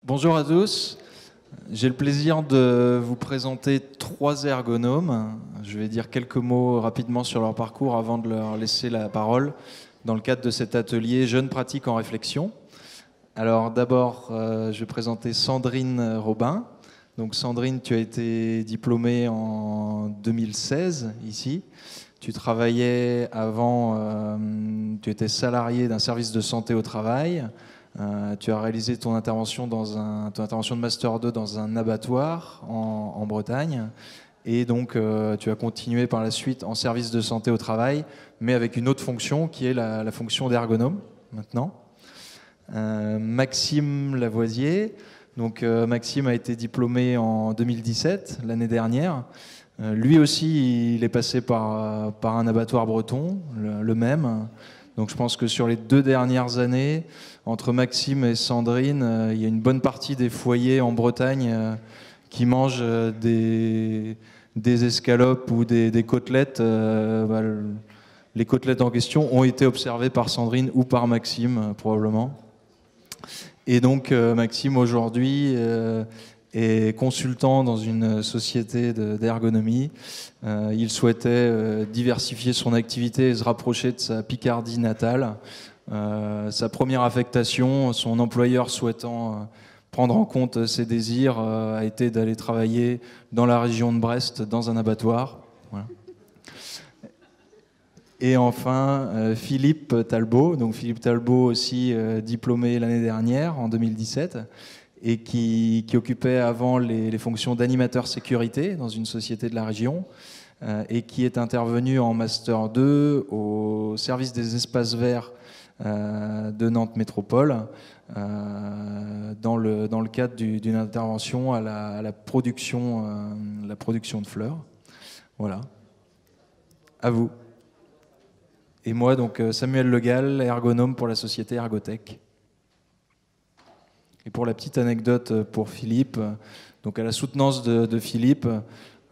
Bonjour à tous. J'ai le plaisir de vous présenter 3 ergonomes. Je vais dire quelques mots rapidement sur leur parcours avant de leur laisser la parole dans le cadre de cet atelier Jeunes pratiques en réflexion. Alors d'abord, je vais présenter Sandrine Robin. Donc Sandrine, tu as été diplômée en 2016 ici. Tu travaillais avant, tu étais salariée d'un service de santé au travail. Tu as réalisé ton intervention de Master 2 dans un abattoir en Bretagne. Et donc, tu as continué par la suite en service de santé au travail, mais avec une autre fonction qui est la fonction d'ergonome maintenant. Maxime Lavoisier. Donc, Maxime a été diplômé en 2017, l'année dernière. Lui aussi, il est passé par un abattoir breton, le même. Donc, je pense que sur les 2 dernières années, entre Maxime et Sandrine, il y a une bonne partie des foyers en Bretagne qui mangent des escalopes ou des côtelettes. Les côtelettes en question ont été observées par Sandrine ou par Maxime, probablement. Et donc, Maxime, aujourd'hui, est consultant dans une société d'ergonomie. Il souhaitait diversifier son activité et se rapprocher de sa Picardie natale. Sa première affectation, son employeur souhaitant prendre en compte ses désirs, a été d'aller travailler dans la région de Brest, dans un abattoir. Voilà. Et enfin, Philippe Talbot. Donc Philippe Talbot aussi diplômé l'année dernière, en 2017, et qui occupait avant les fonctions d'animateur sécurité dans une société de la région, et qui est intervenu en Master 2 au service des espaces verts de Nantes Métropole, dans le cadre d'une intervention à la production de fleurs. Voilà. À vous. Et moi, donc Samuel Legal, ergonome pour la société Ergotech. Et pour la petite anecdote pour Philippe, donc à la soutenance de Philippe,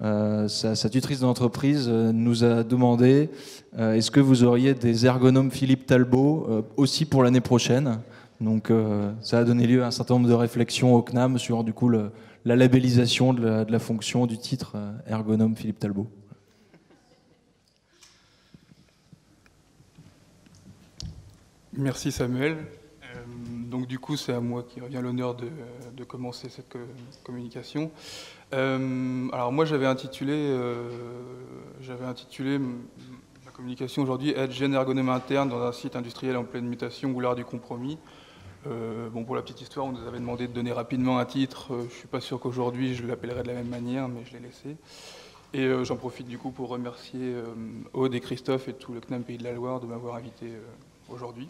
sa tutrice d'entreprise nous a demandé est-ce que vous auriez des ergonomes Philippe Talbot aussi pour l'année prochaine. Donc ça a donné lieu à un certain nombre de réflexions au CNAM sur du coup la labellisation de la fonction du titre ergonome Philippe Talbot. Merci Samuel. Donc du coup c'est à moi qui revient l'honneur de commencer cette communication. Alors moi j'avais intitulé ma communication aujourd'hui « Être jeune ergonome interne dans un site industriel en pleine mutation ou l'art du compromis ». Bon, pour la petite histoire, on nous avait demandé de donner rapidement un titre. Je ne suis pas sûr qu'aujourd'hui je l'appellerai de la même manière, mais je l'ai laissé. Et j'en profite du coup pour remercier Aude et Christophe et tout le CNAM Pays de la Loire de m'avoir invité aujourd'hui.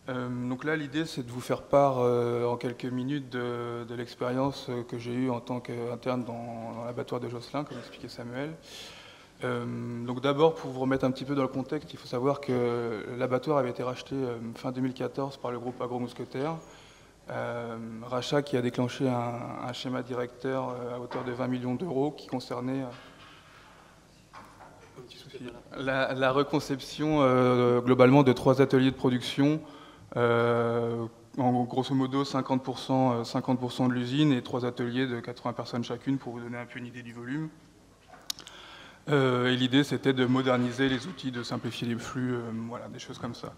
Donc là, l'idée, c'est de vous faire part en quelques minutes de l'expérience que j'ai eue en tant qu'interne dans l'abattoir de Josselin, comme expliquait Samuel. Donc d'abord, pour vous remettre un petit peu dans le contexte, il faut savoir que l'abattoir avait été racheté fin 2014 par le groupe Agro-Mousquetaire. Rachat qui a déclenché un schéma directeur à hauteur de 20 millions d'euros qui concernait la reconception globalement de 3 ateliers de production. En grosso modo 50% de l'usine et 3 ateliers de 80 personnes chacune pour vous donner un peu une idée du volume. Et l'idée c'était de moderniser les outils, de simplifier les flux, voilà, des choses comme ça.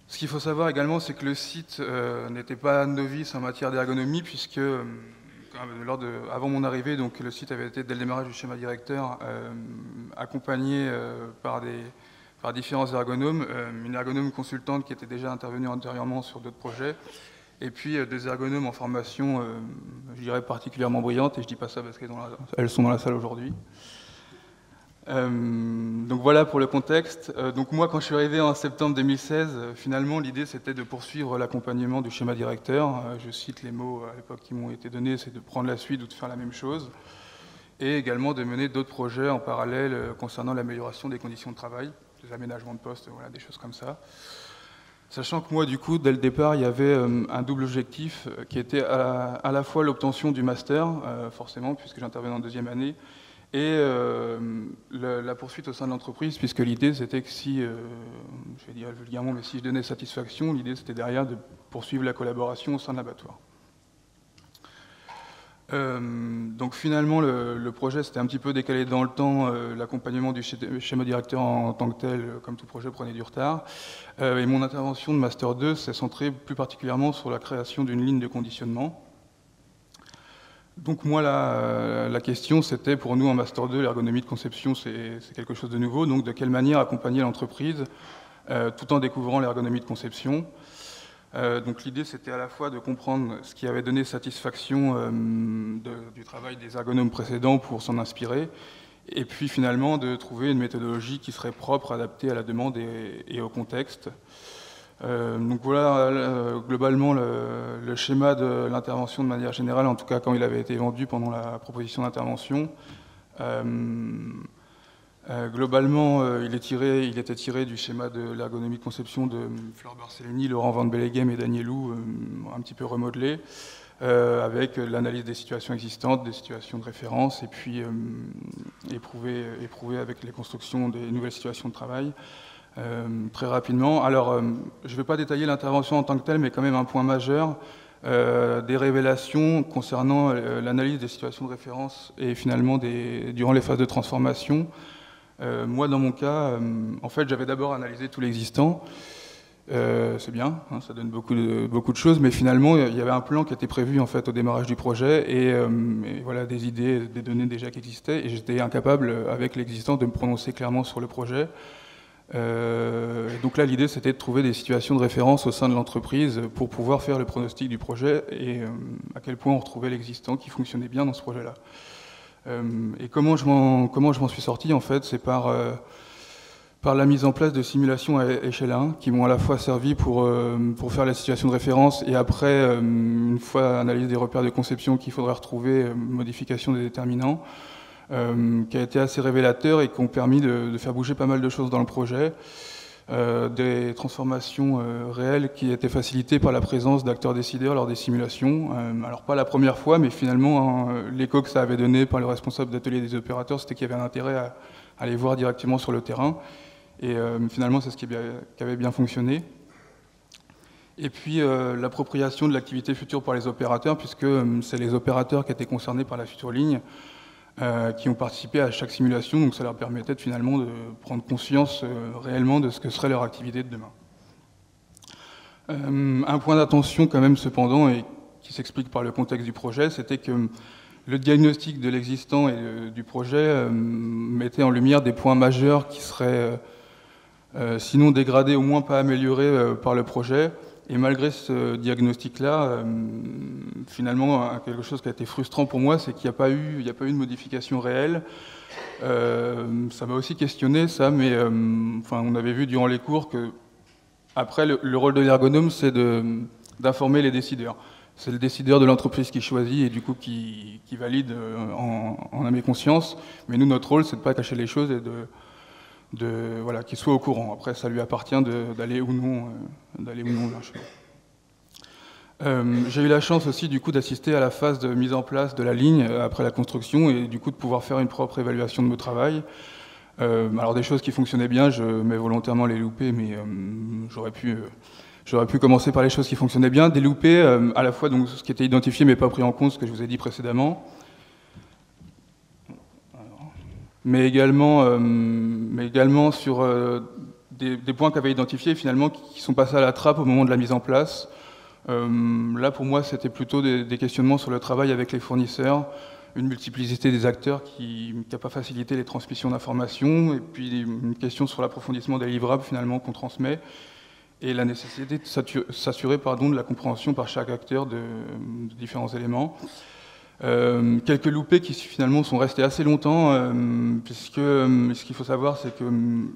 Ce qu'il faut savoir également, c'est que le site n'était pas novice en matière d'ergonomie puisque avant mon arrivée, donc, le site avait été dès le démarrage du schéma directeur accompagné par différents ergonomes, une ergonome consultante qui était déjà intervenue antérieurement sur d'autres projets, et puis des ergonomes en formation, je dirais particulièrement brillantes, et je ne dis pas ça parce qu'elles sont dans la salle aujourd'hui. Donc voilà pour le contexte. Donc moi, quand je suis arrivé en septembre 2016, finalement, l'idée c'était de poursuivre l'accompagnement du schéma directeur. Je cite les mots à l'époque qui m'ont été donnés, c'est de prendre la suite ou de faire la même chose, et également de mener d'autres projets en parallèle concernant l'amélioration des conditions de travail, des aménagements de poste, voilà, des choses comme ça. Sachant que moi, du coup, dès le départ, il y avait un double objectif qui était à la fois l'obtention du master, forcément, puisque j'intervenais en 2e année, et la poursuite au sein de l'entreprise, puisque l'idée c'était que si, je vais dire vulgairement, mais si je donnais satisfaction, l'idée c'était derrière de poursuivre la collaboration au sein de l'abattoir. Donc finalement le projet s'était un petit peu décalé dans le temps, l'accompagnement du schéma directeur en tant que tel, comme tout projet, prenait du retard. Et mon intervention de Master 2 s'est centrée plus particulièrement sur la création d'une ligne de conditionnement. Donc moi la question c'était pour nous en Master 2, l'ergonomie de conception c'est quelque chose de nouveau, donc de quelle manière accompagner l'entreprise tout en découvrant l'ergonomie de conception. Donc l'idée c'était à la fois de comprendre ce qui avait donné satisfaction du travail des ergonomes précédents pour s'en inspirer, et puis finalement de trouver une méthodologie qui serait propre, adaptée à la demande et au contexte. Donc voilà globalement le schéma de l'intervention de manière générale, en tout cas quand il avait été vendu pendant la proposition d'intervention. Globalement, il était tiré du schéma de l'ergonomie de conception de Flore Barcellini, Laurent Van Belleghem et Daniel Lou, un petit peu remodelé, avec l'analyse des situations existantes, des situations de référence, et puis éprouver avec les constructions des nouvelles situations de travail. Très rapidement. Alors, je ne vais pas détailler l'intervention en tant que telle, mais quand même un point majeur, des révélations concernant l'analyse des situations de référence et finalement durant les phases de transformation. Moi, dans mon cas, en fait, j'avais d'abord analysé tout l'existant. C'est bien, hein, ça donne beaucoup de choses, mais finalement, il y avait un plan qui était prévu en fait au démarrage du projet et voilà des idées, des données déjà qui existaient, et j'étais incapable, avec l'existant, de me prononcer clairement sur le projet. Donc là, l'idée, c'était de trouver des situations de référence au sein de l'entreprise pour pouvoir faire le pronostic du projet et à quel point on retrouvait l'existant qui fonctionnait bien dans ce projet-là. Et comment je m'en suis sorti, en fait, c'est par la mise en place de simulations à échelle 1 qui m'ont à la fois servi pour faire la situation de référence et après, une fois analyse des repères de conception qu'il faudrait retrouver, modification des déterminants, qui a été assez révélateur et qui ont permis de faire bouger pas mal de choses dans le projet. Des transformations réelles qui étaient facilitées par la présence d'acteurs décideurs lors des simulations. Alors pas la première fois, mais finalement, l'écho que ça avait donné par le responsable d'atelier des opérateurs, c'était qu'il y avait un intérêt à aller voir directement sur le terrain. Et finalement, c'est ce qui avait bien fonctionné. Et puis l'appropriation de l'activité future par les opérateurs, puisque c'est les opérateurs qui étaient concernés par la future ligne, qui ont participé à chaque simulation, donc ça leur permettait finalement de prendre conscience réellement de ce que serait leur activité de demain. Un point d'attention quand même cependant, et qui s'explique par le contexte du projet, c'était que le diagnostic de l'existant et du projet mettait en lumière des points majeurs qui seraient sinon dégradés, au moins pas améliorés par le projet. Et malgré ce diagnostic-là, finalement, quelque chose qui a été frustrant pour moi, c'est qu'il n'y a pas eu de modification réelle. Ça m'a aussi questionné, ça, mais enfin, on avait vu durant les cours que, après, le rôle de l'ergonome, c'est d'informer les décideurs. C'est le décideur de l'entreprise qui choisit et du coup qui valide en âme et conscience. Mais nous, notre rôle, c'est de ne pas cacher les choses et voilà, qu'il soit au courant. Après, ça lui appartient d'aller ou non lâcher. J'ai eu la chance aussi du coup d'assister à la phase de mise en place de la ligne après la construction et du coup de pouvoir faire une propre évaluation de mon travail. Alors des choses qui fonctionnaient bien, je mets volontairement les loupés, mais j'aurais pu commencer par les choses qui fonctionnaient bien. Des loupés, à la fois donc, ce qui était identifié mais pas pris en compte, ce que je vous ai dit précédemment. Mais également sur des points qu'avait identifiés finalement qui sont passés à la trappe au moment de la mise en place. Là pour moi c'était plutôt des questionnements sur le travail avec les fournisseurs, une multiplicité des acteurs qui n'a pas facilité les transmissions d'informations, et puis une question sur l'approfondissement des livrables finalement qu'on transmet, et la nécessité de s'assurer de la compréhension par chaque acteur de différents éléments. Quelques loupés qui finalement sont restés assez longtemps, puisque ce qu'il faut savoir, c'est que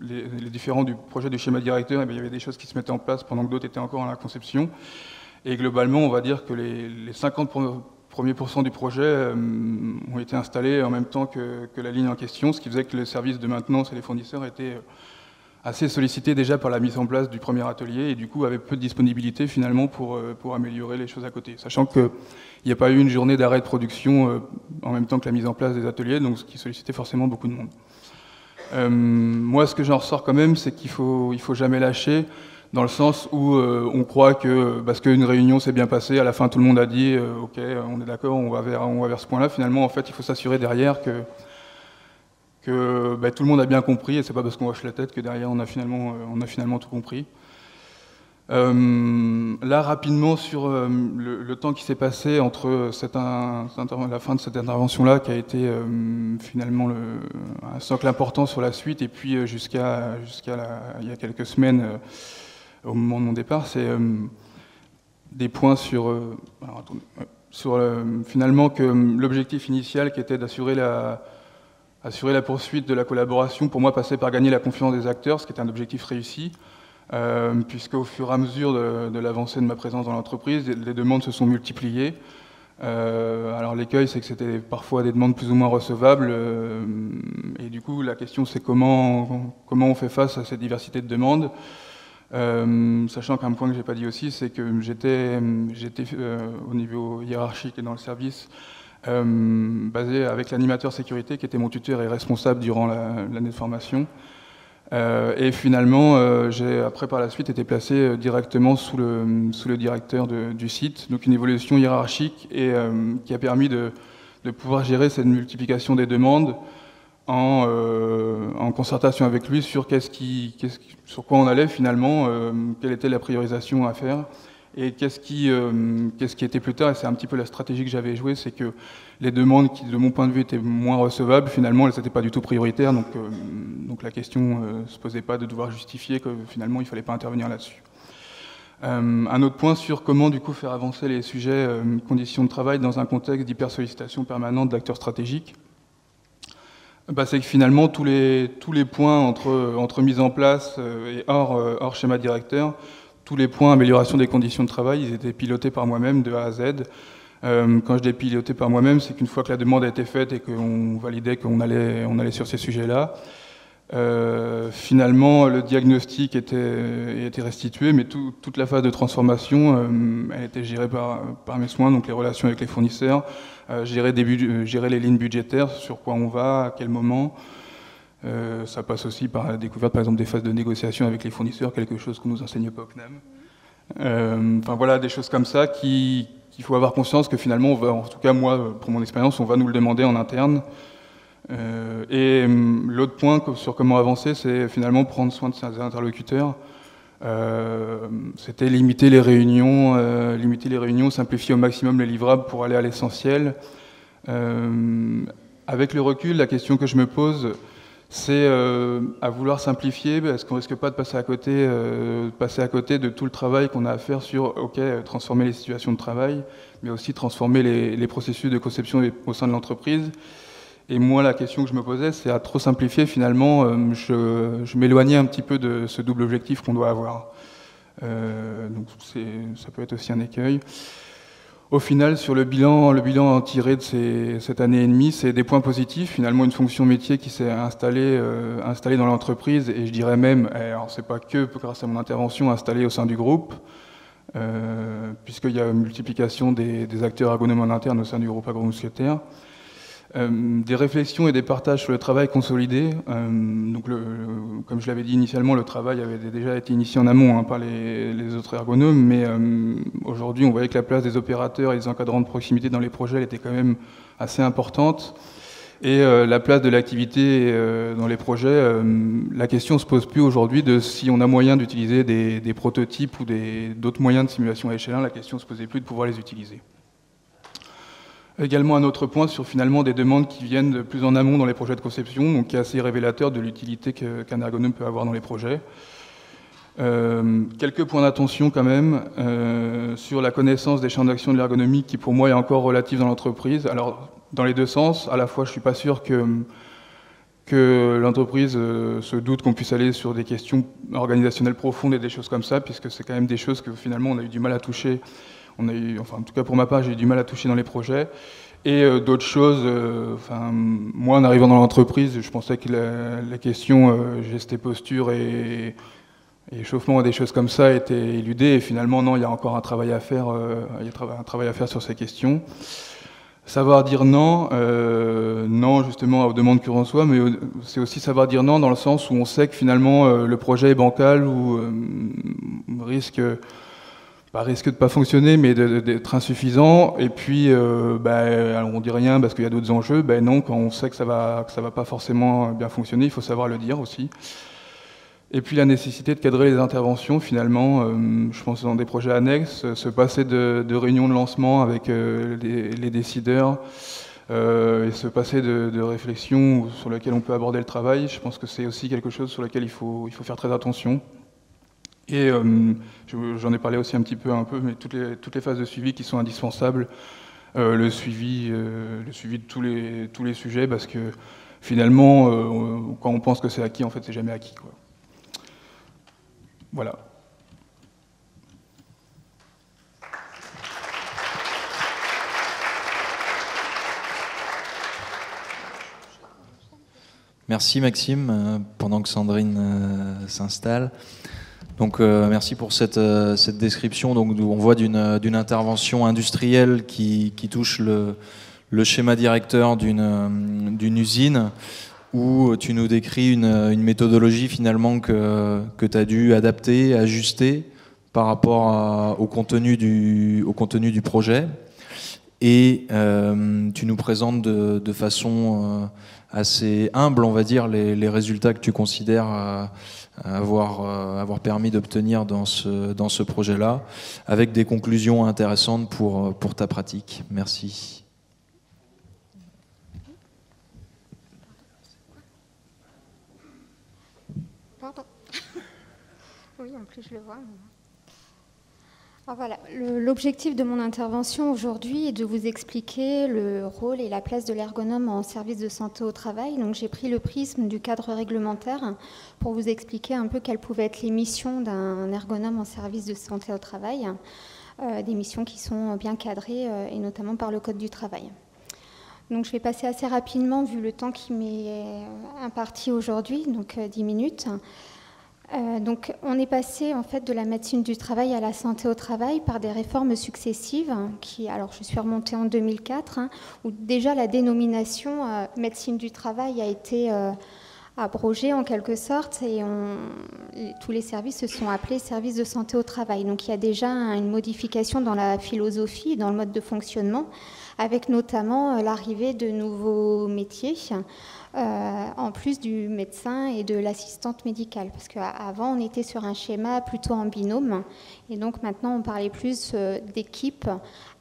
les différents du projet du schéma directeur, il y avait des choses qui se mettaient en place pendant que d'autres étaient encore en la conception. Et globalement, on va dire que les 50 premiers % du projet ont été installés en même temps que la ligne en question, ce qui faisait que les services de maintenance et les fournisseurs étaient assez sollicité déjà par la mise en place du premier atelier et du coup avait peu de disponibilité finalement pour améliorer les choses à côté. Sachant qu'il n'y a pas eu une journée d'arrêt de production en même temps que la mise en place des ateliers, donc ce qui sollicitait forcément beaucoup de monde. Moi, ce que j'en ressors quand même, c'est qu'il faut jamais lâcher, dans le sens où on croit que parce qu'une réunion s'est bien passée, à la fin tout le monde a dit ok, on est d'accord, on va vers ce point-là. Finalement, en fait, il faut s'assurer derrière que tout le monde a bien compris, et c'est pas parce qu'on hoche la tête que derrière on a finalement tout compris. Là, rapidement, sur le temps qui s'est passé entre la fin de cette intervention-là, qui a été finalement un socle important sur la suite, et puis jusqu'à il y a quelques semaines, au moment de mon départ, c'est des points sur finalement que l'objectif initial, qui était d'assurer la poursuite de la collaboration, pour moi, passait par gagner la confiance des acteurs, ce qui était un objectif réussi. Puisqu'au fur et à mesure de l'avancée de ma présence dans l'entreprise, les demandes se sont multipliées. Alors l'écueil, c'est que c'était parfois des demandes plus ou moins recevables, et du coup la question c'est comment on fait face à cette diversité de demandes, sachant qu'un point que j'ai pas dit aussi, c'est que j'étais au niveau hiérarchique et dans le service basé avec l'animateur sécurité qui était mon tuteur et responsable durant l'année de formation. Et finalement, j'ai après par la suite été placé directement sous le directeur du site, donc une évolution hiérarchique et qui a permis de pouvoir gérer cette multiplication des demandes en concertation avec lui sur sur quoi on allait finalement, quelle était la priorisation à faire. Et qu'est-ce qui était plus tard, et c'est un petit peu la stratégie que j'avais jouée, c'est que les demandes qui, de mon point de vue, étaient moins recevables, finalement, elles n'étaient pas du tout prioritaires, donc la question ne se posait pas de devoir justifier que finalement, il ne fallait pas intervenir là-dessus. Un autre point sur comment, du coup, faire avancer les sujets conditions de travail dans un contexte d'hypersollicitation permanente d'acteurs stratégiques. C'est que finalement, tous les points entre mise en place et hors schéma directeur, tous les points amélioration des conditions de travail, ils étaient pilotés par moi-même de A à Z. Quand je dis piloté par moi-même, c'est qu'une fois que la demande a été faite et qu'on validait qu'on allait sur ces sujets-là, finalement le diagnostic était restitué, mais toute la phase de transformation, elle était gérée par mes soins, donc les relations avec les fournisseurs, gérer les lignes budgétaires, sur quoi on va, à quel moment. Ça passe aussi par la découverte, par exemple, des phases de négociation avec les fournisseurs, quelque chose qu'on nous enseigne pas au CNAM. Enfin voilà, des choses comme ça qu'il faut avoir conscience que finalement, en tout cas moi, pour mon expérience, on va nous le demander en interne. Et l'autre point sur comment avancer, c'est finalement prendre soin de ses interlocuteurs. C'était limiter les réunions, simplifier au maximum les livrables pour aller à l'essentiel. Avec le recul, la question que je me pose, c'est à vouloir simplifier, est-ce qu'on risque pas de passer à côté de tout le travail qu'on a à faire sur transformer les situations de travail, mais aussi transformer les processus de conception au sein de l'entreprise. Et moi, la question que je me posais, c'est à trop simplifier, finalement, je m'éloignais un petit peu de ce double objectif qu'on doit avoir. Donc ça peut être aussi un écueil. Au final, sur le bilan tiré de cette année et demie, c'est des points positifs. Finalement, une fonction métier qui s'est installée dans l'entreprise, et je dirais même, alors c'est pas que grâce à mon intervention, installée au sein du groupe, puisqu'il y a une multiplication des acteurs ergonomes en interne au sein du groupe Agro-Mousquetaires. Des réflexions et des partages sur le travail consolidé. Donc comme je l'avais dit initialement, le travail avait déjà été initié en amont par les autres ergonomes, mais aujourd'hui on voyait que la place des opérateurs et des encadrants de proximité dans les projets elle était quand même assez importante. Et la place de l'activité dans les projets, la question ne se pose plus aujourd'hui de si on a moyen d'utiliser des prototypes ou d'autres moyens de simulation à échelle 1, la question ne se posait plus de pouvoir les utiliser. Également un autre point sur finalement des demandes qui viennent de plus en amont dans les projets de conception, donc qui est assez révélateur de l'utilité qu'un ergonome peut avoir dans les projets. Quelques points d'attention quand même sur la connaissance des champs d'action de l'ergonomie qui pour moi est encore relative dans l'entreprise. Alors dans les deux sens, à la fois je ne suis pas sûr que l'entreprise se doute qu'on puisse aller sur des questions organisationnelles profondes et des choses comme ça, puisque c'est quand même des choses que finalement on a eu du mal à toucher. En tout cas pour ma part, j'ai eu du mal à toucher dans les projets. Et d'autres choses, moi en arrivant dans l'entreprise, je pensais que la question geste et posture et échauffement et des choses comme ça étaient éludées, et finalement non, il y a encore un travail à faire, un travail à faire sur ces questions. Savoir dire non, non justement aux demandes que l'on reçoit, mais c'est aussi savoir dire non dans le sens où on sait que finalement le projet est bancal ou risque de pas fonctionner, mais d'être insuffisant. Et puis on dit rien parce qu'il y a d'autres enjeux. Non, quand on sait que ça va pas forcément bien fonctionner, il faut savoir le dire aussi. Et puis la nécessité de cadrer les interventions, finalement, je pense dans des projets annexes, se passer de réunions de lancement avec les décideurs et se passer de réflexions sur lesquelles on peut aborder le travail. Je pense que c'est aussi quelque chose sur lequel il faut faire très attention. Et j'en ai parlé aussi un peu, mais toutes les phases de suivi qui sont indispensables, le suivi de tous les sujets, parce que finalement, quand on pense que c'est acquis, en fait, c'est jamais acquis, quoi. Voilà. Merci Maxime, pendant que Sandrine s'installe. Donc merci pour cette description. Donc, on voit d'une intervention industrielle qui touche le schéma directeur d'une usine, où tu nous décris une méthodologie finalement que tu as dû adapter, ajuster par rapport au contenu du projet. Et tu nous présentes de façon assez humble, on va dire, les résultats que tu considères avoir permis d'obtenir dans ce projet-là, avec des conclusions intéressantes pour ta pratique. Merci. Pardon. Oui, en plus je le vois. Alors voilà, l'objectif de mon intervention aujourd'hui est de vous expliquer le rôle et la place de l'ergonome en service de santé au travail. Donc j'ai pris le prisme du cadre réglementaire pour vous expliquer un peu quelles pouvaient être les missions d'un ergonome en service de santé au travail, des missions qui sont bien cadrées et notamment par le Code du travail. Donc je vais passer assez rapidement vu le temps qui m'est imparti aujourd'hui, donc 10 minutes. Donc on est passé en fait de la médecine du travail à la santé au travail par des réformes successives alors je suis remontée en 2004 où déjà la dénomination médecine du travail a été abrogée en quelque sorte et tous les services se sont appelés services de santé au travail. Donc il y a déjà une modification dans la philosophie, dans le mode de fonctionnement, avec notamment l'arrivée de nouveaux métiers. En plus du médecin et de l'assistante médicale. Parce qu'avant, on était sur un schéma plutôt en binôme. Et donc maintenant, on parlait plus d'équipes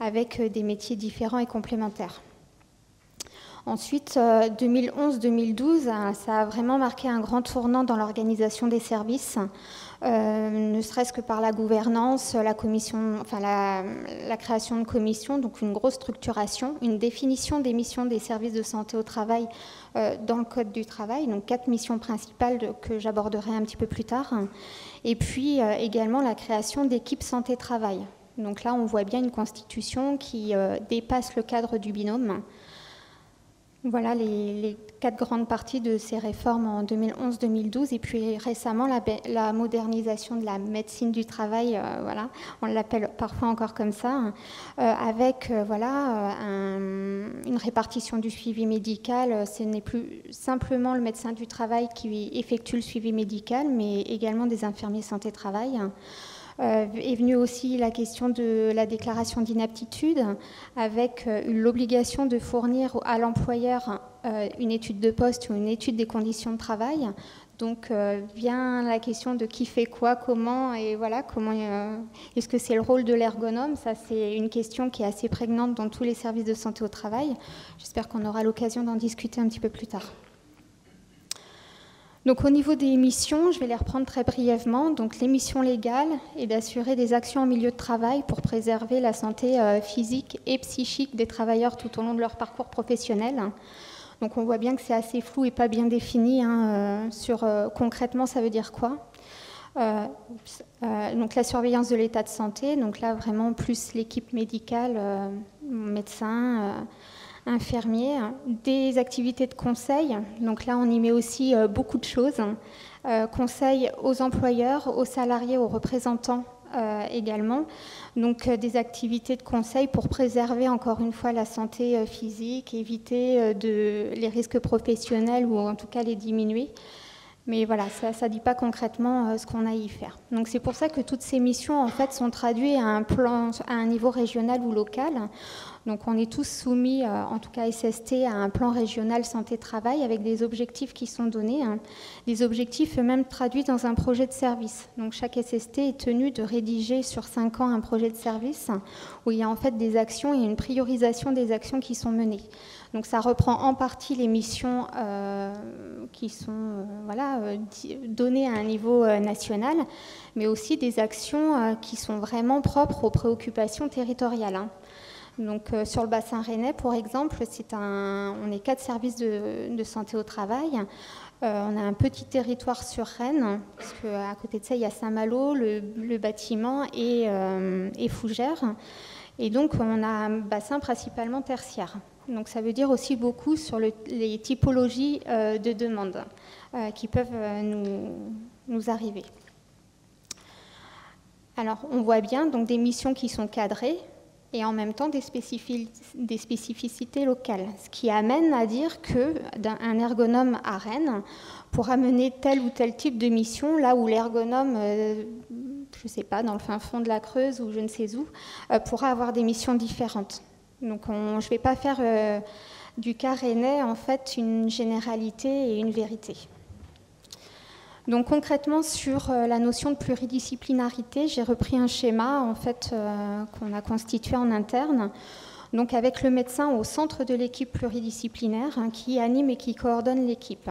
avec des métiers différents et complémentaires. Ensuite, 2011-2012, ça a vraiment marqué un grand tournant dans l'organisation des services, ne serait-ce que par la gouvernance, la création de commissions, donc une grosse structuration, une définition des missions des services de santé au travail dans le Code du travail, donc 4 missions principales que j'aborderai un petit peu plus tard, et puis également la création d'équipes santé-travail. Donc là, on voit bien une constitution qui dépasse le cadre du binôme. Voilà les 4 grandes parties de ces réformes en 2011-2012 et puis récemment la modernisation de la médecine du travail, voilà, on l'appelle parfois encore comme ça, avec une répartition du suivi médical. Ce n'est plus simplement le médecin du travail qui effectue le suivi médical, mais également des infirmiers santé-travail. Est venue aussi la question de la déclaration d'inaptitude avec l'obligation de fournir à l'employeur une étude de poste ou une étude des conditions de travail. Donc vient la question de qui fait quoi, comment et voilà, est-ce que c'est le rôle de l'ergonome. Ça, c'est une question qui est assez prégnante dans tous les services de santé au travail. J'espère qu'on aura l'occasion d'en discuter un petit peu plus tard. Donc au niveau des missions, je vais les reprendre très brièvement. Donc les missions légales est d'assurer des actions en milieu de travail pour préserver la santé physique et psychique des travailleurs tout au long de leur parcours professionnel. Donc on voit bien que c'est assez flou et pas bien défini sur concrètement ça veut dire quoi. Donc la surveillance de l'état de santé, donc là vraiment plus l'équipe médicale, médecin, infirmiers, des activités de conseil. Donc là, on y met aussi beaucoup de choses. Conseil aux employeurs, aux salariés, aux représentants également. Donc des activités de conseil pour préserver encore une fois la santé physique, éviter les risques professionnels ou en tout cas les diminuer. Mais voilà, ça ne dit pas concrètement ce qu'on a à y faire. Donc c'est pour ça que toutes ces missions en fait sont traduites à un niveau régional ou local. Donc on est tous soumis, en tout cas SST, à un plan régional santé-travail avec des objectifs qui sont donnés, des objectifs eux-mêmes traduits dans un projet de service. Donc chaque SST est tenu de rédiger sur 5 ans un projet de service où il y a en fait des actions et une priorisation des actions qui sont menées. Donc ça reprend en partie les missions qui sont données à un niveau national, mais aussi des actions qui sont vraiment propres aux préoccupations territoriales. Donc sur le bassin rennais, par exemple, on est 4 services de santé au travail. On a un petit territoire sur Rennes, parce qu'à côté de ça, il y a Saint-Malo, le bâtiment et Fougères. Et donc on a un bassin principalement tertiaire. Donc ça veut dire aussi beaucoup sur les typologies de demandes qui peuvent nous arriver. Alors on voit bien donc des missions qui sont cadrées et en même temps des spécificités locales, ce qui amène à dire qu'un ergonome à Rennes pourra mener tel ou tel type de mission, là où l'ergonome, je ne sais pas, dans le fin fond de la Creuse ou je ne sais où, pourra avoir des missions différentes. Donc je ne vais pas faire du cas rennais en fait une généralité et une vérité. Donc concrètement sur la notion de pluridisciplinarité, j'ai repris un schéma en fait qu'on a constitué en interne, donc avec le médecin au centre de l'équipe pluridisciplinaire qui anime et qui coordonne l'équipe.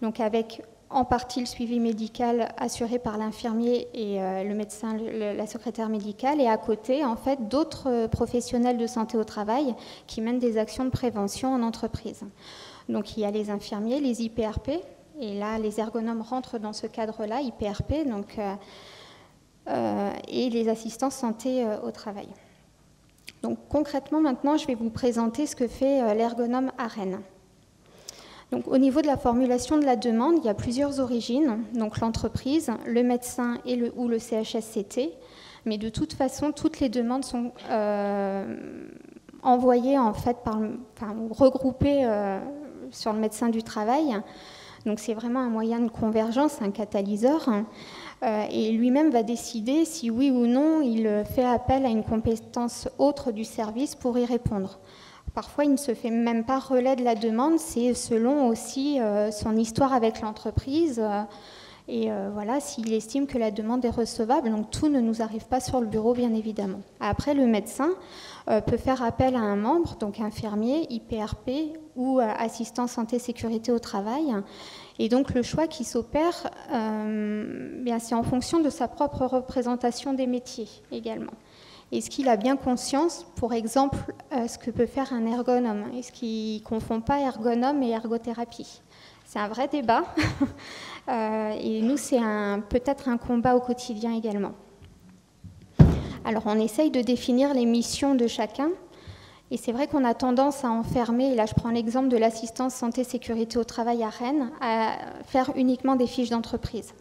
Donc avec en partie le suivi médical assuré par l'infirmier et le médecin, la secrétaire médicale, et à côté en fait d'autres professionnels de santé au travail qui mènent des actions de prévention en entreprise. Donc il y a les infirmiers, les IPRP. Et là, les ergonomes rentrent dans ce cadre-là, IPRP, et les assistants santé au travail. Donc concrètement, maintenant, je vais vous présenter ce que fait l'ergonome à Rennes. Donc, au niveau de la formulation de la demande, il y a plusieurs origines, donc l'entreprise, le médecin ou le CHSCT, mais de toute façon, toutes les demandes sont envoyées en fait regroupées sur le médecin du travail. Donc c'est vraiment un moyen de convergence, un catalyseur, et lui-même va décider si oui ou non il fait appel à une compétence autre du service pour y répondre. Parfois, il ne se fait même pas relais de la demande, c'est selon aussi son histoire avec l'entreprise et voilà, s'il estime que la demande est recevable. Donc tout ne nous arrive pas sur le bureau, bien évidemment. Après, le médecin peut faire appel à un membre, donc infirmier, IPRP ou assistant santé sécurité au travail. Et donc le choix qui s'opère, c'est en fonction de sa propre représentation des métiers également. Est-ce qu'il a bien conscience, pour exemple, ce que peut faire un ergonome? Est-ce qu'il ne confond pas ergonome et ergothérapie? C'est un vrai débat. Et nous, c'est peut-être un combat au quotidien également. Alors, on essaye de définir les missions de chacun. Et c'est vrai qu'on a tendance à enfermer, et là je prends l'exemple de l'assistance santé-sécurité au travail à Rennes, à faire uniquement des fiches d'entreprise.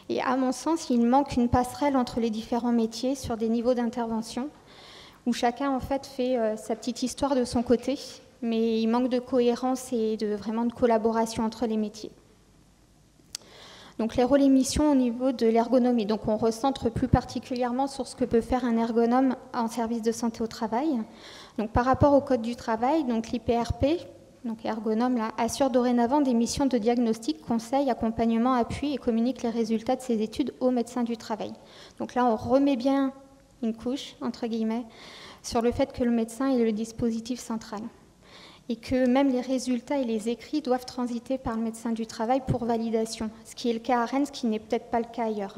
Et à mon sens, il manque une passerelle entre les différents métiers sur des niveaux d'intervention, où chacun en fait sa petite histoire de son côté, mais il manque de cohérence et vraiment de collaboration entre les métiers. Donc les rôles et missions au niveau de l'ergonomie. Donc on recentre plus particulièrement sur ce que peut faire un ergonome en service de santé au travail. Donc par rapport au code du travail, donc l'IPRP, donc ergonome là, assure dorénavant des missions de diagnostic, conseil, accompagnement, appui et communique les résultats de ses études au médecin du travail. Donc là on remet bien une couche, entre guillemets, sur le fait que le médecin est le dispositif central. Et que même les résultats et les écrits doivent transiter par le médecin du travail pour validation, ce qui est le cas à Rennes, ce qui n'est peut-être pas le cas ailleurs.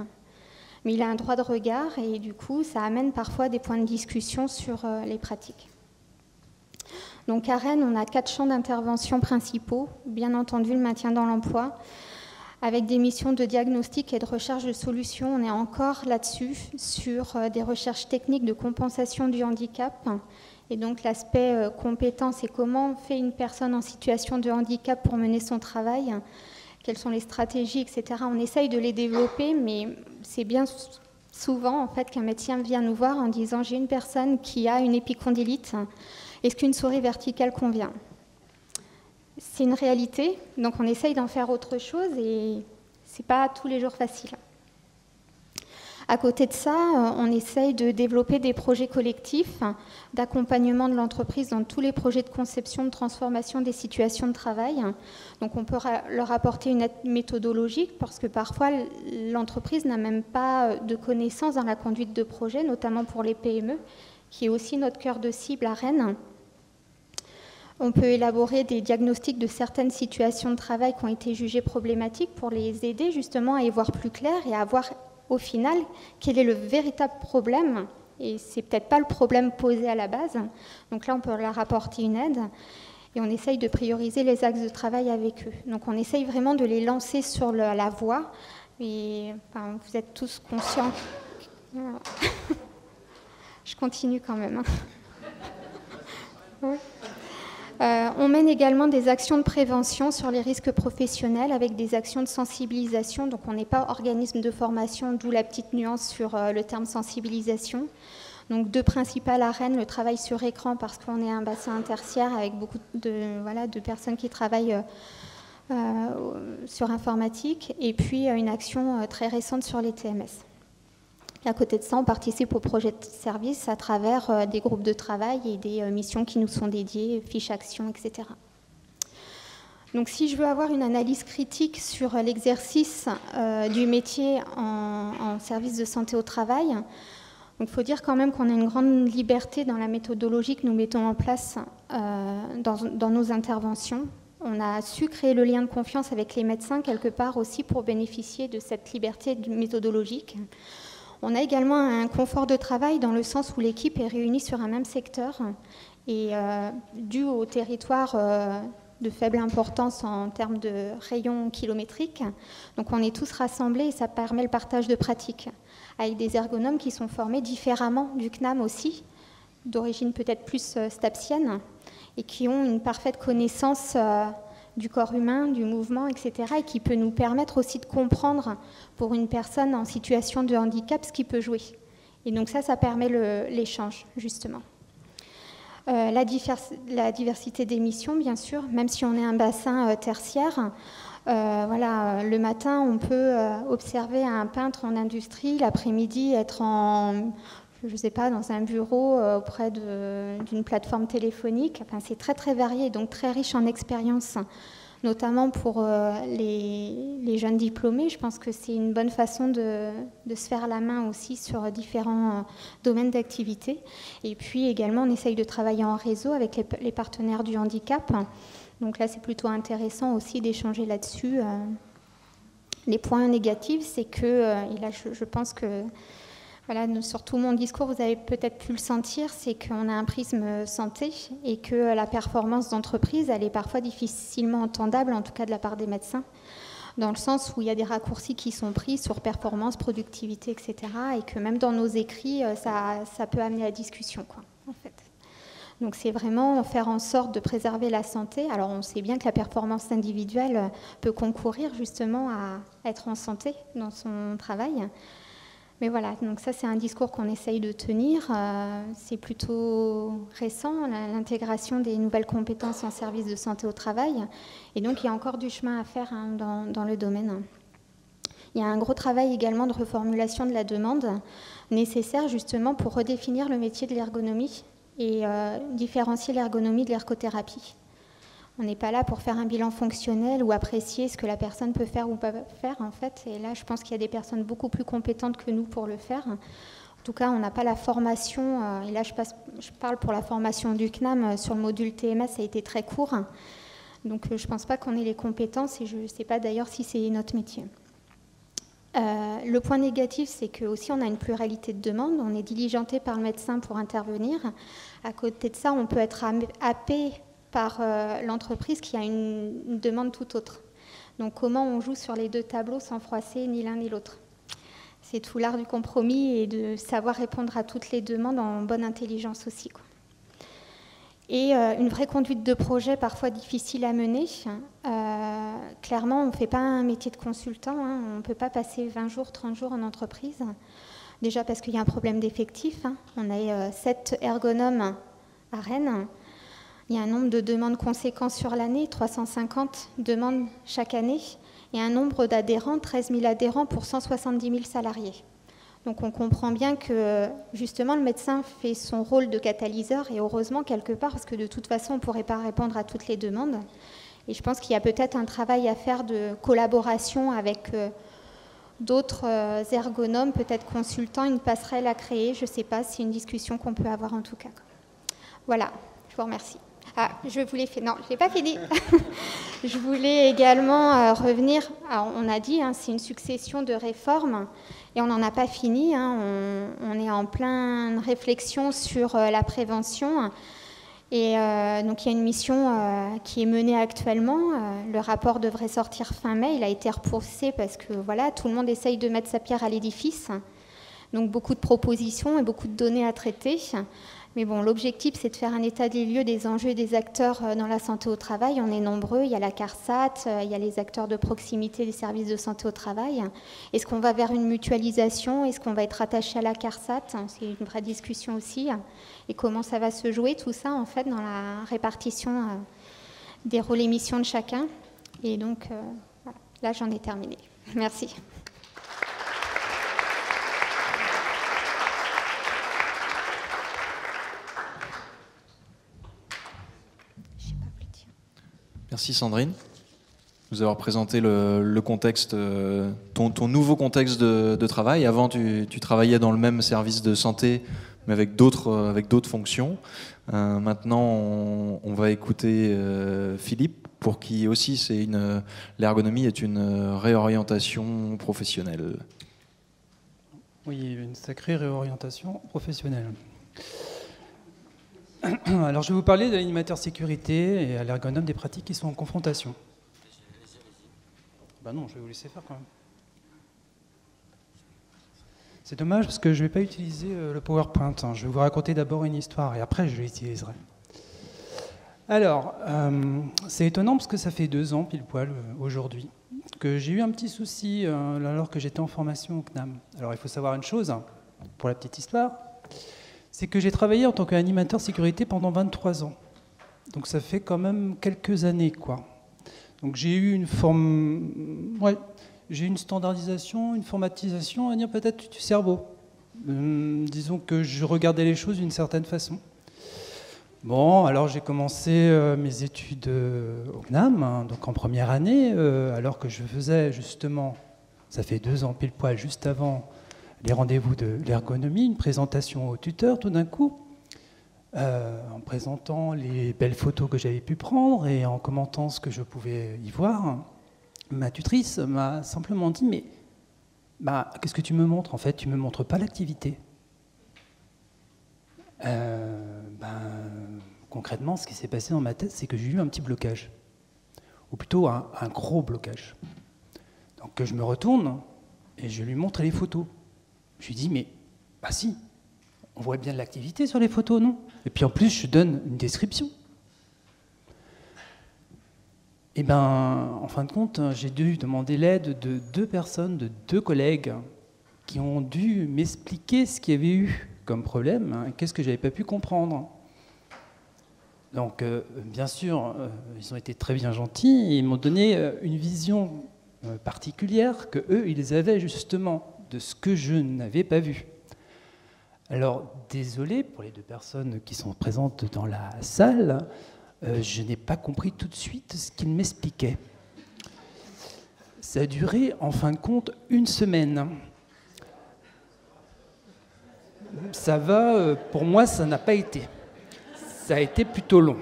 Mais il a un droit de regard et du coup, ça amène parfois des points de discussion sur les pratiques. Donc à Rennes, on a 4 champs d'intervention principaux, bien entendu le maintien dans l'emploi, avec des missions de diagnostic et de recherche de solutions. On est encore là-dessus, sur des recherches techniques de compensation du handicap Et donc l'aspect compétence et comment fait une personne en situation de handicap pour mener son travail, quelles sont les stratégies, etc. On essaye de les développer, mais c'est bien souvent en fait qu'un médecin vient nous voir en disant j'ai une personne qui a une épicondylite, est-ce qu'une souris verticale convient? C'est une réalité, donc on essaye d'en faire autre chose et c'est pas tous les jours facile. À côté de ça, on essaye de développer des projets collectifs d'accompagnement de l'entreprise dans tous les projets de conception, de transformation des situations de travail. Donc on peut leur apporter une aide méthodologique parce que parfois l'entreprise n'a même pas de connaissances dans la conduite de projet, notamment pour les PME, qui est aussi notre cœur de cible à Rennes. On peut élaborer des diagnostics de certaines situations de travail qui ont été jugées problématiques pour les aider justement à y voir plus clair et à voir au final quel est le véritable problème. Et c'est peut-être pas le problème posé à la base. Donc là, on peut leur apporter une aide et on essaye de prioriser les axes de travail avec eux. Donc on essaye vraiment de les lancer sur la voie. Et enfin, vous êtes tous conscients. Je continue quand même. Oui. On mène également des actions de prévention sur les risques professionnels avec des actions de sensibilisation. Donc on n'est pas organisme de formation, d'où la petite nuance sur le terme sensibilisation. Donc deux principales à Rennes, le travail sur écran parce qu'on est un bassin tertiaire avec beaucoup de personnes qui travaillent sur informatique. Et puis une action très récente sur les TMS. Et à côté de ça, on participe au projet de service à travers des groupes de travail et des missions qui nous sont dédiées, fiches actions, etc. Donc si je veux avoir une analyse critique sur l'exercice du métier en service de santé au travail, il faut dire quand même qu'on a une grande liberté dans la méthodologie que nous mettons en place dans nos interventions. On a su créer le lien de confiance avec les médecins quelque part aussi pour bénéficier de cette liberté méthodologique. On a également un confort de travail dans le sens où l'équipe est réunie sur un même secteur et dû au territoire de faible importance en termes de rayons kilométriques. Donc on est tous rassemblés et ça permet le partage de pratiques avec des ergonomes qui sont formés différemment du CNAM aussi, d'origine peut-être plus stapsienne et qui ont une parfaite connaissance du corps humain, du mouvement, etc. et qui peut nous permettre aussi de comprendre pour une personne en situation de handicap ce qui peut jouer. Et donc ça permet l'échange, justement. La diversité des missions, bien sûr, même si on est un bassin tertiaire. Le matin, on peut observer un peintre en industrie, l'après-midi, être dans un bureau auprès d'une plateforme téléphonique. Enfin, c'est très, très varié, donc très riche en expérience, notamment pour les jeunes diplômés. Je pense que c'est une bonne façon de se faire la main aussi sur différents domaines d'activité. Et puis également, on essaye de travailler en réseau avec les partenaires du handicap. Donc là, c'est plutôt intéressant aussi d'échanger là-dessus. Les points négatifs, c'est que, et là, je pense que sur tout mon discours, vous avez peut-être pu le sentir, c'est qu'on a un prisme santé et que la performance d'entreprise, elle est parfois difficilement entendable, en tout cas de la part des médecins, dans le sens où il y a des raccourcis qui sont pris sur performance, productivité, etc. Et que même dans nos écrits, ça peut amener à la discussion, en fait. Donc c'est vraiment faire en sorte de préserver la santé. Alors on sait bien que la performance individuelle peut concourir justement à être en santé dans son travail. Mais voilà, donc ça c'est un discours qu'on essaye de tenir. C'est plutôt récent, l'intégration des nouvelles compétences en service de santé au travail. Et donc il y a encore du chemin à faire dans le domaine. Il y a un gros travail également de reformulation de la demande nécessaire justement pour redéfinir le métier de l'ergonomie et différencier l'ergonomie de l'ergothérapie. On n'est pas là pour faire un bilan fonctionnel ou apprécier ce que la personne peut faire ou pas faire, en fait. Et là, je pense qu'il y a des personnes beaucoup plus compétentes que nous pour le faire. En tout cas, on n'a pas la formation. Et là, je parle pour la formation du CNAM. Sur le module TMS, ça a été très court. Donc, je ne pense pas qu'on ait les compétences. Et je ne sais pas d'ailleurs si c'est notre métier. Le point négatif, c'est qu'aussi on a une pluralité de demandes. On est diligenté par le médecin pour intervenir. À côté de ça, on peut être happé par l'entreprise qui a une demande tout autre. Donc comment on joue sur les deux tableaux sans froisser ni l'un ni l'autre? C'est tout l'art du compromis et de savoir répondre à toutes les demandes en bonne intelligence aussi, et une vraie conduite de projet parfois difficile à mener. Clairement, on ne fait pas un métier de consultant, hein. On ne peut pas passer 20 jours, 30 jours en entreprise. Déjà parce qu'il y a un problème d'effectifs, hein. On a 7 ergonomes à Rennes. Il y a un nombre de demandes conséquents sur l'année, 350 demandes chaque année, et un nombre d'adhérents, 13 000 adhérents pour 170 000 salariés. Donc on comprend bien que justement le médecin fait son rôle de catalyseur, et heureusement quelque part, parce que de toute façon on ne pourrait pas répondre à toutes les demandes. Et je pense qu'il y a peut-être un travail à faire de collaboration avec d'autres ergonomes, peut-être consultants, une passerelle à créer, je ne sais pas, c'est une discussion qu'on peut avoir en tout cas. Voilà, je vous remercie. Ah, je voulais faire... Non, je n'ai pas fini. Je voulais également revenir... Alors, on a dit, hein, c'est une succession de réformes et on n'en a pas fini. Hein, on est en pleine réflexion sur la prévention. Et donc, il y a une mission qui est menée actuellement. Le rapport devrait sortir fin mai. Il a été repoussé parce que voilà, tout le monde essaye de mettre sa pierre à l'édifice. Donc, beaucoup de propositions et beaucoup de données à traiter. Mais bon, l'objectif, c'est de faire un état des lieux des enjeux et des acteurs dans la santé au travail. On est nombreux, il y a la CARSAT, il y a les acteurs de proximité des services de santé au travail. Est-ce qu'on va vers une mutualisation? Est-ce qu'on va être attaché à la CARSAT? C'est une vraie discussion aussi. Et comment ça va se jouer, tout ça, en fait, dans la répartition des rôles et missions de chacun. Et donc, voilà. Là, j'en ai terminé. Merci. Merci Sandrine de nous avoir présenté le contexte, ton nouveau contexte de travail. Avant, tu travaillais dans le même service de santé, mais avec d'autres fonctions. Maintenant, on va écouter Philippe, pour qui aussi l'ergonomie est une réorientation professionnelle. Oui, une sacrée réorientation professionnelle. Alors, je vais vous parler de l'animateur sécurité et à l'ergonome des pratiques qui sont en confrontation. Ben non, je vais vous laisser faire quand même. C'est dommage parce que je ne vais pas utiliser le PowerPoint. Hein. Je vais vous raconter d'abord une histoire et après je l'utiliserai. Alors, c'est étonnant parce que ça fait 2 ans pile poil aujourd'hui que j'ai eu un petit souci alors que j'étais en formation au CNAM. Alors, il faut savoir une chose, hein, pour la petite histoire. C'est que j'ai travaillé en tant qu'animateur sécurité pendant 23 ans. Donc ça fait quand même quelques années, quoi. Donc j'ai eu j'ai une standardisation, une formatisation, à dire peut-être du cerveau. Disons que je regardais les choses d'une certaine façon. Bon, alors j'ai commencé mes études au CNAM, hein, donc en première année, alors que je faisais justement, ça fait 2 ans pile poil, juste avant les rendez-vous de l'ergonomie, une présentation au tuteur tout d'un coup, en présentant les belles photos que j'avais pu prendre et en commentant ce que je pouvais y voir. Ma tutrice m'a simplement dit « Mais qu'est-ce que tu me montres? En fait, tu ne me montres pas l'activité. » Concrètement, ce qui s'est passé dans ma tête, c'est que j'ai eu un petit blocage, ou plutôt un gros blocage. Donc je me retourne et je lui montre les photos. Je lui dis, mais si, on voit bien de l'activité sur les photos, non? Et puis en plus, je donne une description. Et en fin de compte, j'ai dû demander l'aide de 2 personnes, de 2 collègues, qui ont dû m'expliquer ce qu'il y avait eu comme problème, hein, qu'est-ce que je n'avais pas pu comprendre. Donc, bien sûr, ils ont été très bien gentils, et ils m'ont donné une vision particulière que eux, ils avaient justement de ce que je n'avais pas vu. Alors, désolé pour les 2 personnes qui sont présentes dans la salle, je n'ai pas compris tout de suite ce qu'ils m'expliquaient. Ça a duré, en fin de compte, 1 semaine. Ça va, pour moi, ça n'a pas été. Ça a été plutôt long.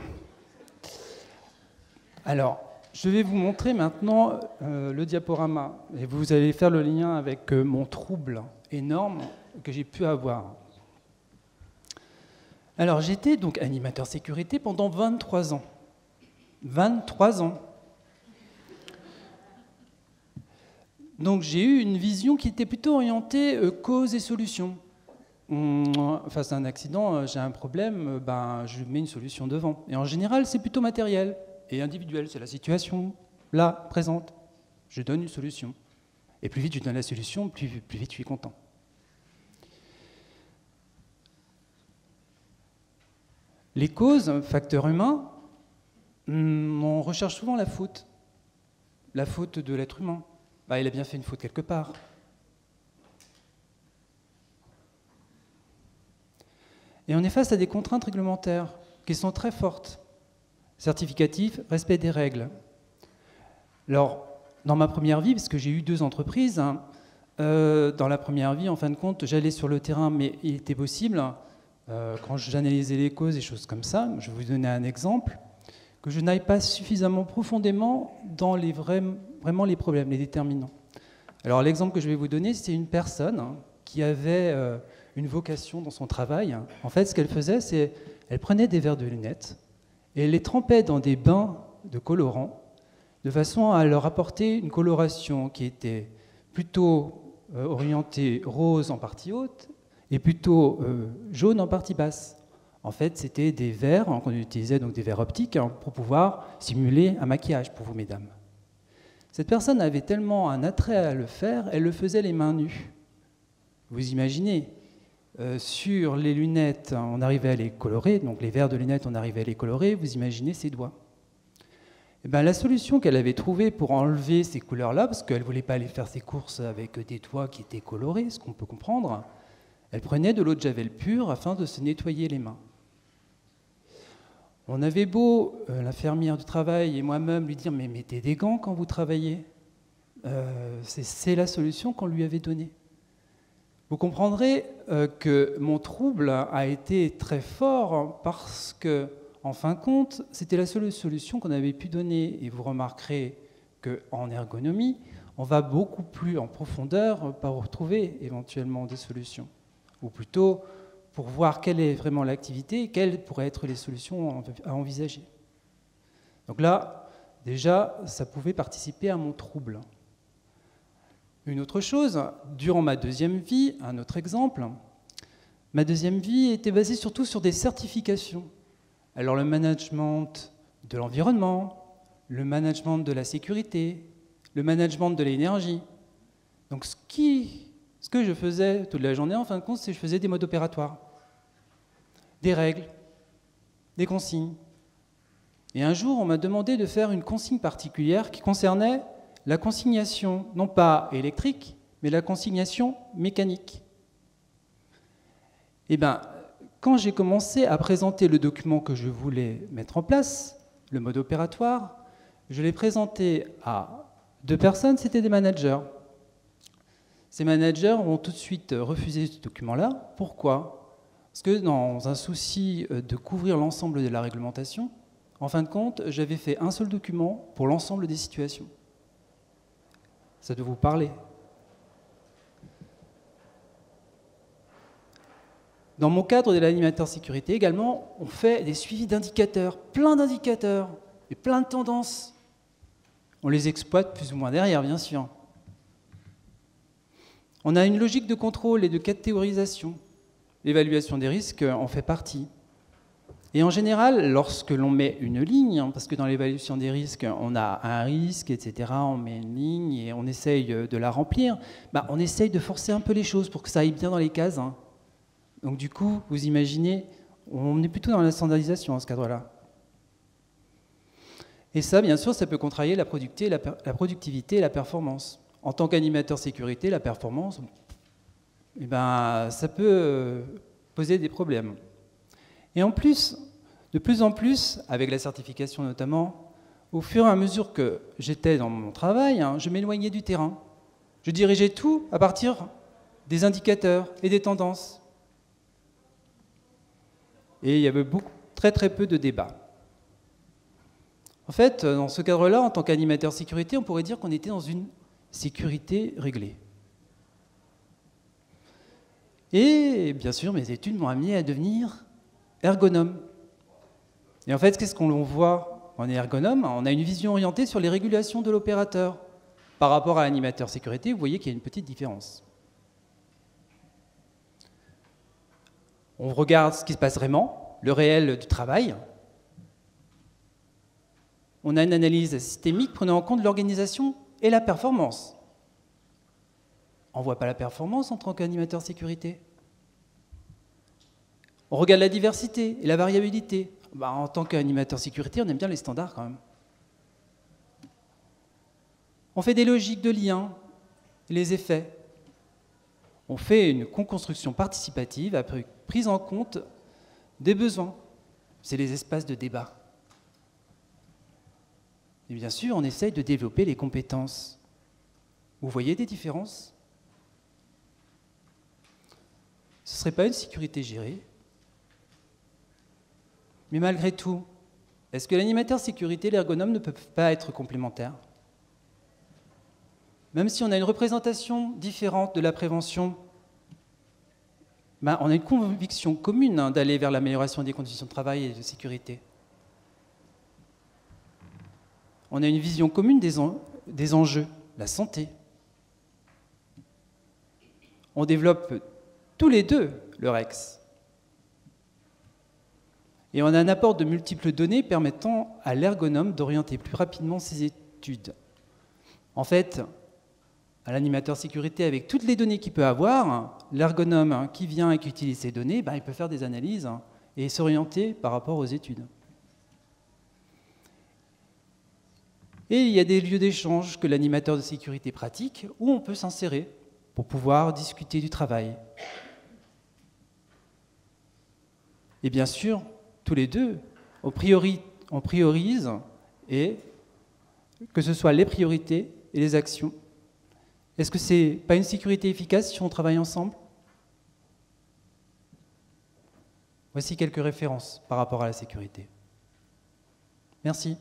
Alors, je vais vous montrer maintenant le diaporama. Et vous allez faire le lien avec mon trouble énorme que j'ai pu avoir. Alors, j'étais donc animateur sécurité pendant 23 ans. 23 ans. Donc, j'ai eu une vision qui était plutôt orientée cause et solution. face à un accident, j'ai un problème, ben, je mets une solution devant. Et en général, c'est plutôt matériel et individuel. C'est la situation là, présente. Je donne une solution. Et plus vite je donne la solution, plus vite je suis content. Les causes, facteurs humains, on recherche souvent la faute. La faute de l'être humain. Bah, il a bien fait une faute quelque part. Et on est face à des contraintes réglementaires qui sont très fortes. Certificatif, respect des règles. Alors, dans ma première vie, parce que j'ai eu 2 entreprises, dans la première vie, en fin de compte, j'allais sur le terrain, mais il était possible, quand j'analysais les causes et choses comme ça, je vais vous donner un exemple, que je n'aille pas suffisamment profondément dans vraiment les problèmes, les déterminants. Alors l'exemple que je vais vous donner, c'est une personne qui avait une vocation dans son travail. En fait, ce qu'elle faisait, c'est elle prenait des verres de lunettes et elle les trempait dans des bains de colorants de façon à leur apporter une coloration qui était plutôt orientée rose en partie haute et plutôt jaune en partie basse. En fait, c'était des verres, qu'on utilisait donc des verres optiques pour pouvoir simuler un maquillage pour vous, mesdames. Cette personne avait tellement un attrait à le faire, elle le faisait les mains nues. Vous imaginez, sur les lunettes, on arrivait à les colorer, donc les verres de lunettes, on arrivait à les colorer, vous imaginez ses doigts. Et bien, la solution qu'elle avait trouvée pour enlever ces couleurs-là, parce qu'elle ne voulait pas aller faire ses courses avec des doigts qui étaient colorés, ce qu'on peut comprendre, elle prenait de l'eau de javel pure afin de se nettoyer les mains. On avait beau, l'infirmière du travail et moi-même, lui dire « mais mettez des gants quand vous travaillez ». C'est la solution qu'on lui avait donnée. Vous comprendrez que mon trouble a été très fort parce que, en fin de compte, c'était la seule solution qu'on avait pu donner. Et vous remarquerez qu'en ergonomie, on va beaucoup plus en profondeur pour retrouver éventuellement des solutions. Ou plutôt pour voir quelle est vraiment l'activité et quelles pourraient être les solutions à envisager. Donc là, déjà, ça pouvait participer à mon trouble. Une autre chose, durant ma 2e vie, un autre exemple, ma 2e vie était basée surtout sur des certifications. Alors le management de l'environnement, le management de la sécurité, le management de l'énergie. Donc ce que je faisais toute la journée, en fin de compte, c'est que je faisais des modes opératoires, des règles, des consignes. Et un jour, on m'a demandé de faire une consigne particulière qui concernait la consignation, non pas électrique, mais la consignation mécanique. Eh bien, quand j'ai commencé à présenter le document que je voulais mettre en place, le mode opératoire, je l'ai présenté à 2 personnes, c'était des managers. Ces managers ont tout de suite refusé ce document-là. Pourquoi? Parce que dans un souci de couvrir l'ensemble de la réglementation, en fin de compte, j'avais fait un seul document pour l'ensemble des situations. Ça doit vous parler. Dans mon cadre de l'animateur sécurité également, on fait des suivis d'indicateurs, plein d'indicateurs et plein de tendances. On les exploite plus ou moins derrière, bien sûr. On a une logique de contrôle et de catégorisation. L'évaluation des risques en fait partie. Et en général, lorsque l'on met une ligne, parce que dans l'évaluation des risques, on a un risque, etc., on met une ligne et on essaye de la remplir, on essaye de forcer un peu les choses pour que ça aille bien dans les cases. Donc du coup, vous imaginez, on est plutôt dans la standardisation dans ce cadre-là. Et ça, bien sûr, ça peut contrarier la productivité et la performance. En tant qu'animateur sécurité, la performance, ça peut poser des problèmes. Et en plus, de plus en plus, avec la certification notamment, au fur et à mesure que j'étais dans mon travail, je m'éloignais du terrain. Je dirigeais tout à partir des indicateurs et des tendances. Et il y avait très très peu de débats. En fait, dans ce cadre-là, en tant qu'animateur sécurité, on pourrait dire qu'on était dans une sécurité réglée. Et bien sûr, mes études m'ont amené à devenir ergonome. Et en fait, qu'est-ce qu'on voit? On est ergonome, on a une vision orientée sur les régulations de l'opérateur. Par rapport à l'animateur sécurité, vous voyez qu'il y a une petite différence. On regarde ce qui se passe vraiment, le réel du travail. On a une analyse systémique prenant en compte l'organisation et la performance. On ne voit pas la performance en tant qu'animateur sécurité. On regarde la diversité et la variabilité. En tant qu'animateur sécurité, on aime bien les standards quand même. On fait des logiques de liens et les effets. On fait une co-construction participative après prise en compte des besoins. C'est les espaces de débat. Et bien sûr, on essaye de développer les compétences. Vous voyez des différences? Ce ne serait pas une sécurité gérée? Mais malgré tout, est-ce que l'animateur sécurité et l'ergonome ne peuvent pas être complémentaires? Même si on a une représentation différente de la prévention, on a une conviction commune d'aller vers l'amélioration des conditions de travail et de sécurité. On a une vision commune des enjeux, la santé. On développe tous les deux le REX. Et on a un apport de multiples données permettant à l'ergonome d'orienter plus rapidement ses études. En fait, à l'animateur sécurité, avec toutes les données qu'il peut avoir, l'ergonome qui vient et qui utilise ces données, il peut faire des analyses et s'orienter par rapport aux études. Et il y a des lieux d'échange que l'animateur de sécurité pratique où on peut s'insérer pour pouvoir discuter du travail. Et bien sûr, tous les deux, on priorise, et que ce soit les priorités et les actions. Est-ce que ce n'est pas une sécurité efficace si on travaille ensemble? Voici quelques références par rapport à la sécurité. Merci.